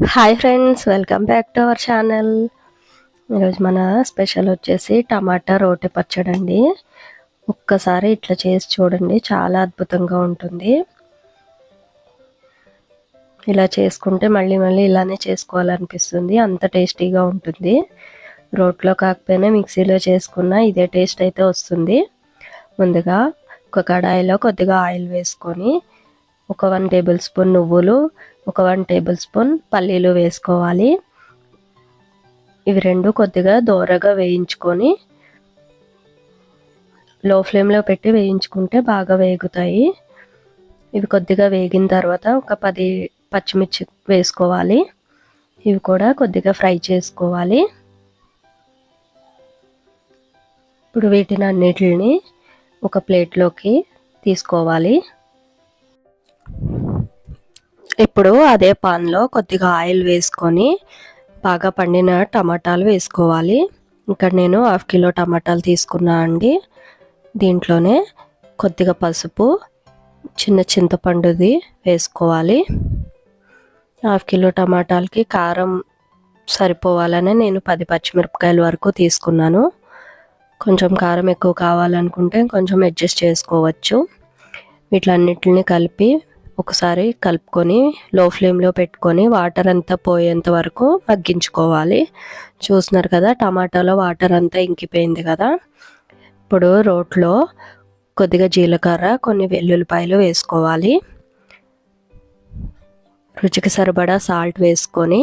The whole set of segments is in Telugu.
Hi friends, welcome back to our channel. ఈరోజు మన స్పెషల్ వచ్చేసి టమాటా రోటి పచ్చడి అండి. ఒక్కసారి ఇట్లా చేసి చూడండి, చాలా అద్భుతంగా ఉంటుంది. ఇలా చేసుకుంటే మళ్ళీ మళ్ళీ ఇలానే చేసుకోవాలనిపిస్తుంది, అంత టేస్టీగా ఉంటుంది. రోట్లో కాకపోయినా మిక్సీలో చేసుకున్న ఇదే టేస్ట్ అయితే వస్తుంది. ముందుగా ఒక కడాయిలో కొద్దిగా ఆయిల్ వేసుకొని ఒక 1 టేబుల్ స్పూన్ నువ్వులు, ఒక 1 టేబుల్ స్పూన్ పల్లీలు వేసుకోవాలి. ఇవి రెండు కొద్దిగా దోరగా వేయించుకొని లో ఫ్లేమ్లో పెట్టి వేయించుకుంటే బాగా వేగుతాయి. ఇవి కొద్దిగా వేగిన తర్వాత ఒక 10 పచ్చిమిర్చి వేసుకోవాలి. ఇవి కూడా కొద్దిగా ఫ్రై చేసుకోవాలి. ఇప్పుడు వీటిని అన్నిటిని ఒక ప్లేట్లోకి తీసుకోవాలి. ఇప్పుడు అదే పాన్లో కొద్దిగా ఆయిల్ వేసుకొని బాగా పండిన టమాటాలు వేసుకోవాలి. ఇక్కడ నేను 1/2 కిలో టమాటాలు తీసుకున్నా అండి. దీంట్లోనే కొద్దిగా పసుపు, చిన్న చింతపండుది వేసుకోవాలి. 1/2 కిలో టమాటాలకి కారం సరిపోవాలని నేను 10 పచ్చిమిరపకాయల వరకు తీసుకున్నాను. కొంచెం కారం ఎక్కువ కావాలనుకుంటే కొంచెం అడ్జస్ట్ చేసుకోవచ్చు. వీటిలన్నిటిని కలిపి ఒకసారి కలుపుకొని లో ఫ్లేమ్లో పెట్టుకొని వాటర్ అంతా పోయేంత వరకు మగ్గించుకోవాలి. చూస్తున్నారు కదా, టమాటాలో వాటర్ అంతా ఇంకిపోయింది కదా. ఇప్పుడు రోట్లో కొద్దిగా జీలకర్ర, కొన్ని వెల్లుల్లిపాయలు వేసుకోవాలి. రుచికి సరిపడా సాల్ట్ వేసుకొని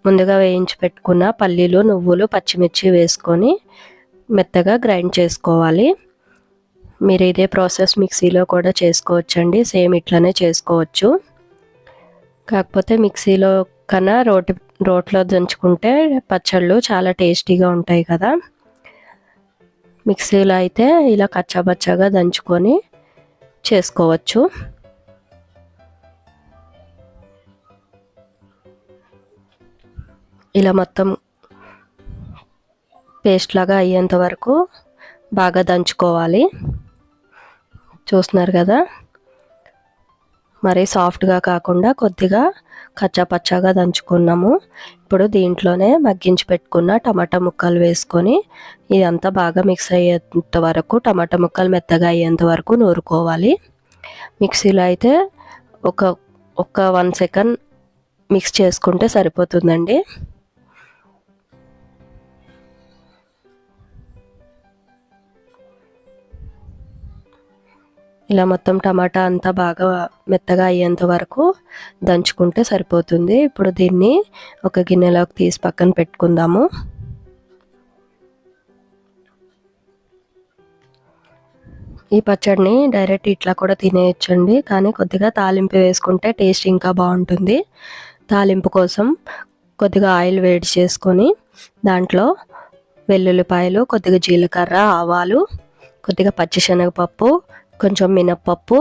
ముందుగా వేయించి పెట్టుకున్న పల్లీలు, నువ్వులు, పచ్చిమిర్చి వేసుకొని మెత్తగా గ్రైండ్ చేసుకోవాలి. మీరు ఇదే ప్రాసెస్ మిక్సీలో కూడా చేసుకోవచ్చండి, సేమ్ ఇట్లానే చేసుకోవచ్చు. కాకపోతే మిక్సీలో కన్నా రోట్లో దంచుకుంటే పచ్చళ్ళు చాలా టేస్టీగా ఉంటాయి కదా. మిక్సీలో అయితే ఇలా కచ్చాబచ్చాగా దంచుకొని చేసుకోవచ్చు. ఇలా మొత్తం పేస్ట్ లాగా అయ్యేంత వరకు బాగా దంచుకోవాలి. చూస్తున్నారు కదా, మరి సాఫ్ట్గా కాకుండా కొద్దిగా కచ్చాపచ్చాగా దంచుకున్నాము. ఇప్పుడు దీంట్లోనే మగ్గించి పెట్టుకున్న టమాటా ముక్కలు వేసుకొని ఇదంతా బాగా మిక్స్ అయ్యేంత వరకు, టమాటా ముక్కలు మెత్తగా అయ్యేంత వరకు నూరుకోవాలి. మిక్సీలో అయితే ఒక 1 సెకండ్ మిక్స్ చేసుకుంటే సరిపోతుందండి. ఇలా మొత్తం టమాటా అంతా బాగా మెత్తగా అయ్యేంత వరకు దంచుకుంటే సరిపోతుంది. ఇప్పుడు దీన్ని ఒక గిన్నెలోకి తీసి పక్కన పెట్టుకుందాము. ఈ పచ్చడిని డైరెక్ట్ ఇట్లా కూడా తినేయచ్చండి, కానీ కొద్దిగా తాలింపు వేసుకుంటే టేస్ట్ ఇంకా బాగుంటుంది. తాలింపు కోసం కొద్దిగా ఆయిల్ వేడి చేసుకొని దాంట్లో వెల్లుల్లిపాయలు, కొద్దిగా జీలకర్ర, ఆవాలు, కొద్దిగా పచ్చిశనగపప్పు, కొంచెం మినప్పప్పు,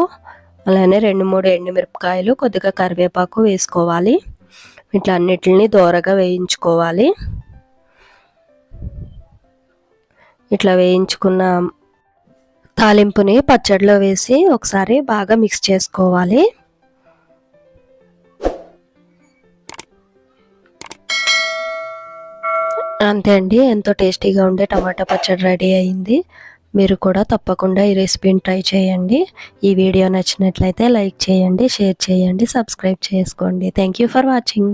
అలానే 2-3 ఎండుమిరపకాయలు, కొద్దిగా కరివేపాకు వేసుకోవాలి. ఇట్లా అన్నిటిని దోరగా వేయించుకోవాలి. ఇట్లా వేయించుకున్న తాలింపుని పచ్చడిలో వేసి ఒకసారి బాగా మిక్స్ చేసుకోవాలి. అంతే అండి, ఎంతో టేస్టీగా ఉండే టమాటా పచ్చడి రెడీ అయింది. మీరు కూడా తప్పకుండా ఈ రెసిపీని ట్రై చేయండి. ఈ వీడియో నచ్చినట్లయితే లైక్ చేయండి, షేర్ చేయండి, సబ్స్క్రైబ్ చేసుకోండి. Thank you for watching.